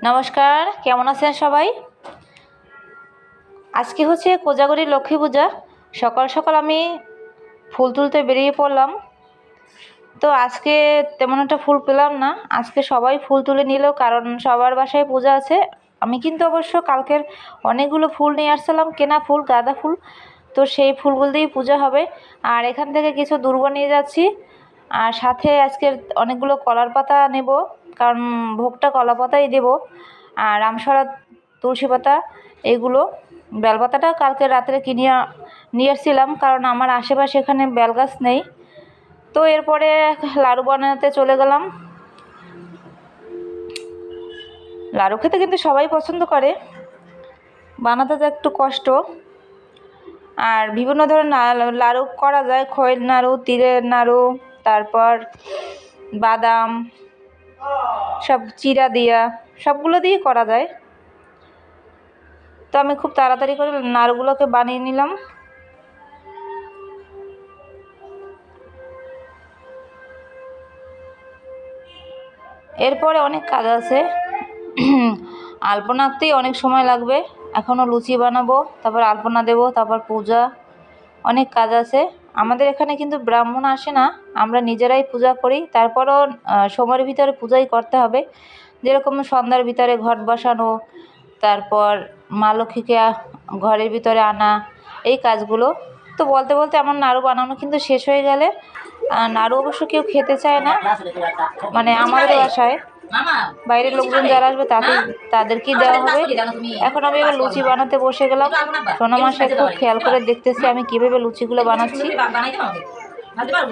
নমস্কার, কেমন আছেন সবাই? আজকে হচ্ছে কোজাগরী লক্ষ্মী পূজা। সকাল সকাল আমি ফুল তুলতে বেরিয়ে পড়লাম। তো আজকে তেমন একটা ফুল পেলাম না। আজকে সবাই ফুল তুলে নিল, কারণ সবার বাসায় পূজা আছে। আমি কিন্তু অবশ্য কালকের অনেকগুলো ফুল নিয়ে আসছিলাম, কেনা ফুল, গাঁদা ফুল। তো সেই ফুলগুলো দিয়েই পূজা হবে। আর এখান থেকে কিছু দুর্বা নিয়ে যাচ্ছি। আর সাথে আজকে অনেকগুলো কলার পাতা নেব, কারণ ভোগটা কলা পাতাই দেব। আর রামসরা, তুলসী পাতা, এগুলো। বেলপাতাটা কালকে রাত্রে নিয়ে এসেছিলাম, কারণ আমার আশেপাশে এখানে বেলগাছ নেই। তো এরপরে লাড়ু বানাতে চলে গেলাম। লাড়ু খেতে কিন্তু সবাই পছন্দ করে, বানাতে তো একটু কষ্ট। আর বিভিন্ন ধরনের লাড়ু করা যায়, খয়ের নাড়ু, তিলের নাড়ু, তারপর বাদাম, সব চিরা দিয়া, সবগুলো দিয়ে করা যায়। তো আমি খুব তাড়াতাড়ি করে নাড়ুগুলোকে বানিয়ে নিলাম। এরপরে অনেক কাজ আছে। আলপনা আঁকতেই অনেক সময় লাগবে। এখনও লুচি বানাবো, তারপর আলপনা দেবো, তারপর পূজা, অনেক কাজ আছে। আমাদের এখানে কিন্তু ব্রাহ্মণ আসে না, আমরা নিজেরাই পূজা করি। তারপরও সময়ের ভিতরে পূজাই করতে হবে। যেরকম সন্ধ্যার ভিতরে ঘট বসানো, তারপর মা লক্ষ্মীকে ঘরের ভিতরে আনা, এই কাজগুলো। তো বলতে বলতে আমার নাড়ু বানানো কিন্তু শেষ হয়ে গেলে, নাড়ু অবশ্য কেউ খেতে চায় না, মানে আমাদের বাসায় বাইরের লোকজন যারা আসবে তাদেরকেই দেওয়া হবে। এখন আমি এবার লুচি বানাতে বসে গেলাম। সোনামাশাই খুব খেয়াল করে দেখতেছি আমি কীভাবে লুচিগুলো বানাচ্ছি।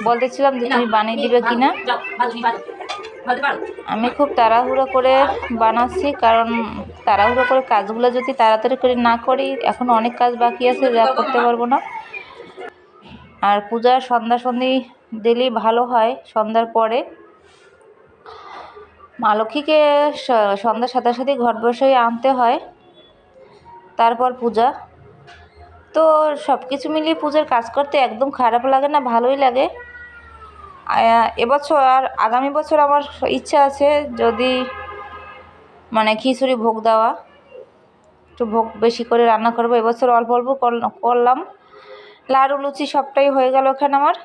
বলতেছিলাম যে তুমি বানিয়ে দিবে কিনা। আমি খুব তাড়াহুড়ো করে বানাচ্ছি, কারণ তাড়াহুড়ো করে কাজগুলো যদি তাড়াতাড়ি করে না করি, এখন অনেক কাজ বাকি আছে যা করতে পারবো না। আর পূজার সন্ধ্যি দিলেই ভালো হয়। সন্ধ্যার পরে মা লক্ষ্মীকে সন্ধ্যার সাথে সাথে ঘট বসাই আনতে হয়, তারপর পূজা। তো সব কিছু মিলিয়ে পূজার কাজ করতে একদম খারাপ লাগে না, ভালোই লাগে। এবছর আর আগামী বছর আমার ইচ্ছা আছে, যদি মানে খিচুড়ি ভোগ দেওয়া, একটু ভোগ বেশি করে রান্না করবো। এবছর অল্প অল্প করলাম। লাড়ু লুচি সবটাই হয়ে গেল এখানে আমার,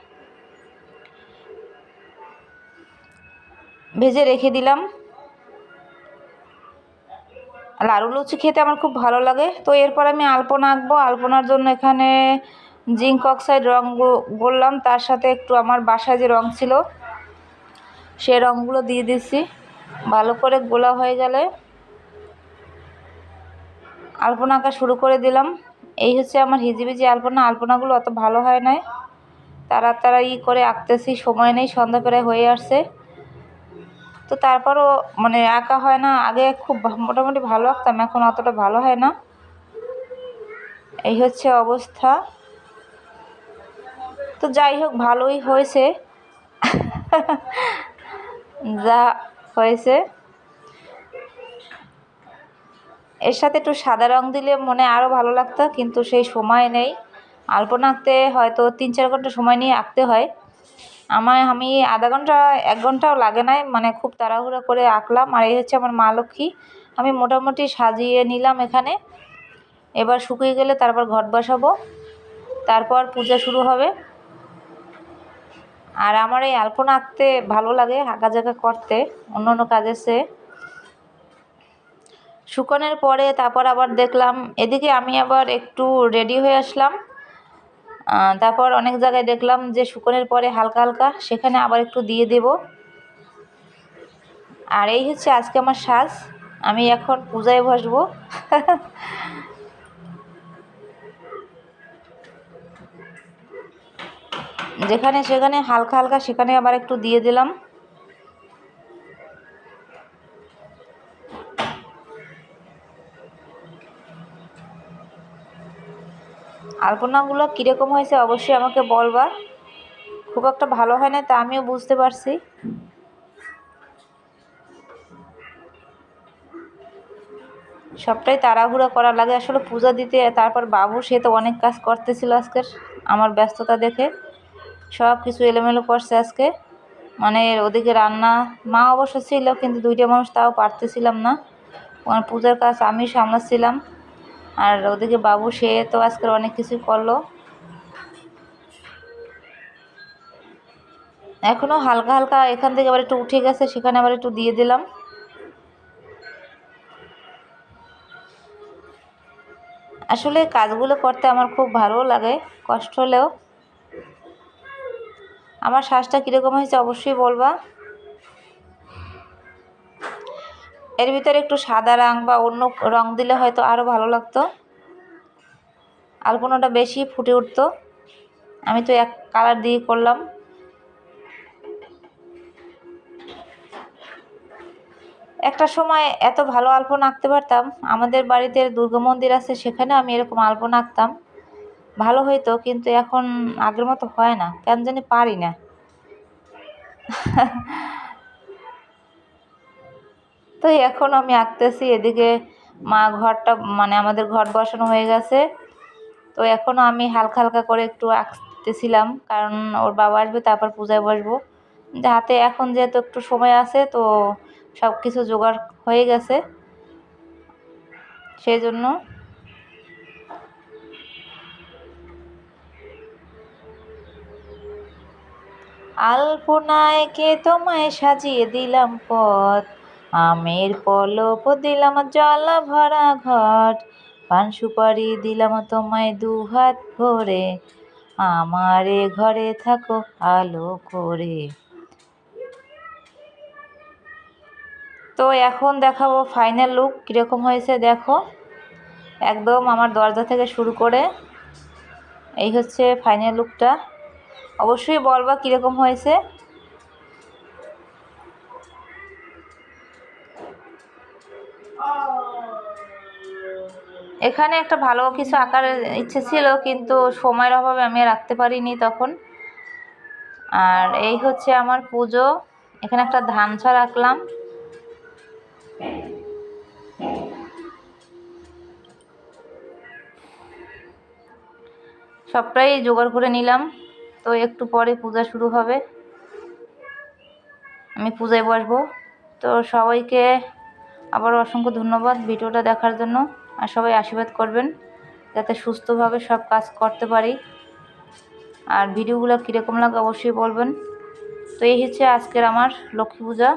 ভেজে রেখে দিলাম। লাড়ু লুচি খেতে আমার খুব ভালো লাগে। তো এরপর আমি আলপনা আঁকবো। আলপনার জন্য এখানে জিঙ্ক অক্সাইড রঙ বললাম, তার সাথে একটু আমার বাসায় যে রঙ ছিল সে রঙগুলো দিয়ে দিচ্ছি। ভালো করে গোলা হয়ে গেলে আলপনা আঁকা শুরু করে দিলাম। এই হচ্ছে আমার হিজিবিজি আলপনা। আলপনাগুলো অত ভালো হয় নাই, তাড়াতাড়ি করে আঁকতেছি, সময় নেই, সন্ধ্যা প্রায় হয়ে আসছে। তো তারপরও মানে আঁকা হয় না। আগে খুব মোটামুটি ভালো আঁকতাম, এখন অতটা ভালো হয় না। এই হচ্ছে অবস্থা। তো যাই হোক, ভালোই হয়েছে যা হয়েছে। এর সাথে একটু সাদা রং দিলে মনে আরও ভালো লাগতো, কিন্তু সেই সময় নেই। আলপনা আঁকতে হয়তো 3-4 ঘন্টা সময় নিয়ে আঁকতে হয়। আমি আধা ঘন্টা 1 ঘন্টাও লাগে নাই, মানে খুব তাড়াহুড়ো করে আঁকলাম। আর এই হচ্ছে আমার মা লক্ষ্মী। আমি মোটামুটি সাজিয়ে নিলাম এখানে। এবার শুকিয়ে গেলে তারপর ঘট বসাবো, তারপর পূজা শুরু হবে। আর আমার এই আলপনা আঁকতে ভালো লাগে, আঁকা জায়গা করতে, অন্য অন্য কাজের চেয়ে। শুকানোর পরে তারপর আবার দেখলাম এদিকে আমি আবার একটু রেডি হয়ে আসলাম। তারপর অনেক জায়গায় দেখলাম যে শুকানোর পরে হালকা হালকা, সেখানে আবার একটু দিয়ে দেব। আর এই হচ্ছে আজকে আমার সাজ। আমি এখন পূজায় বসবো। যেখানে সেখানে হালকা হালকা, সেখানে আবার একটু দিয়ে দিলাম। আলপনাগুলো কীরকম হয়েছে অবশ্যই আমাকে বলবা। খুব একটা ভালো হয় না, তা আমিও বুঝতে পারছি। সবটাই তাড়াহুড়ো করা লাগে আসলে পূজা দিতে। তারপর বাবু সে তো অনেক কাজ করতেছিল আজকের, আমার ব্যস্ততা দেখে সব কিছু এলোমেলো করছে আজকে। মানে ওদিকে রান্না, মা অবশ্য ছিল, কিন্তু 2টা মানুষ তাও পারতেছিলাম না। আমার পূজার কাজ আমি সামলাচ্ছিলাম। আর ওদিকে বাবু সে তো আজকের অনেক কিছুই করলো। এখনও হালকা হালকা এখান থেকে আবার একটু উঠে গেছে, সেখানে আবার একটু দিয়ে দিলাম। আসলে কাজগুলো করতে আমার খুব ভালো লাগে, কষ্ট হলেও। আমার শ্বাসটা কীরকম হয়েছে অবশ্যই বলবা। এর ভিতরে একটু সাদা রং বা অন্য রং দিলে হয়তো আরও ভালো লাগতো, আলপনাটা বেশি ফুটে উঠতো। আমি তো এক কালার দিয়ে করলাম। একটা সময় এত ভালো আলপনা আঁকতে পারতাম, আমাদের বাড়িতে দুর্গা মন্দির আছে, সেখানে আমি এরকম আলপনা আঁকতাম, ভালো হইতো। কিন্তু এখন আগের মতো হয় না, কেন জানি পারি না। তো এখন আমি আঁকতেছি। এদিকে মা ঘরটা মানে আমাদের ঘর বসানো হয়ে গেছে, তো এখনও আমি হালকা হালকা করে একটু আঁকতেছিলাম, কারণ ওর বাবা আসবে, তারপর পূজায় বসবো। হাতে এখন যেহেতু একটু সময় আছে, তো সব কিছু জোগাড় হয়ে গেছে, সেই জন্য। আলপনায় কে তোমায় সাজিয়ে দিলাম পথ, আমের পলব দিলাম জলা ভরা ঘট, পান সুপারি দিলাম তোমায় দুহাত ভরে, আমারে ঘরে থাকো আলো করে। তো এখন দেখাবো ফাইনাল লুক কীরকম হয়েছে। দেখো, একদম আমার দরজা থেকে শুরু করে এই হচ্ছে ফাইনাল লুকটা। অবশ্যই বলবা কীরকম হয়েছে। এখানে একটা ভালো কিছু আঁকার ইচ্ছে ছিল, কিন্তু সময়ের অভাবে আমি আর আঁকতে পারিনি তখন। আর এই হচ্ছে আমার পুজো। এখানে একটা ধান ছড় আঁকলাম। সবটাই জোগাড় করে নিলাম। তো একটু পরে পূজা শুরু হবে, আমি পূজায় বসবো। তো সবাইকে আবার অসংখ্য ধন্যবাদ ভিডিওটা দেখার জন্য। আর সবাই আশীর্বাদ করবেন যাতে সুস্থভাবে সব কাজ করতে পারি। আর ভিডিওগুলো কীরকম লাগে অবশ্যই বলবেন। তো এই হচ্ছে আজকের আমার লক্ষ্মী পূজা।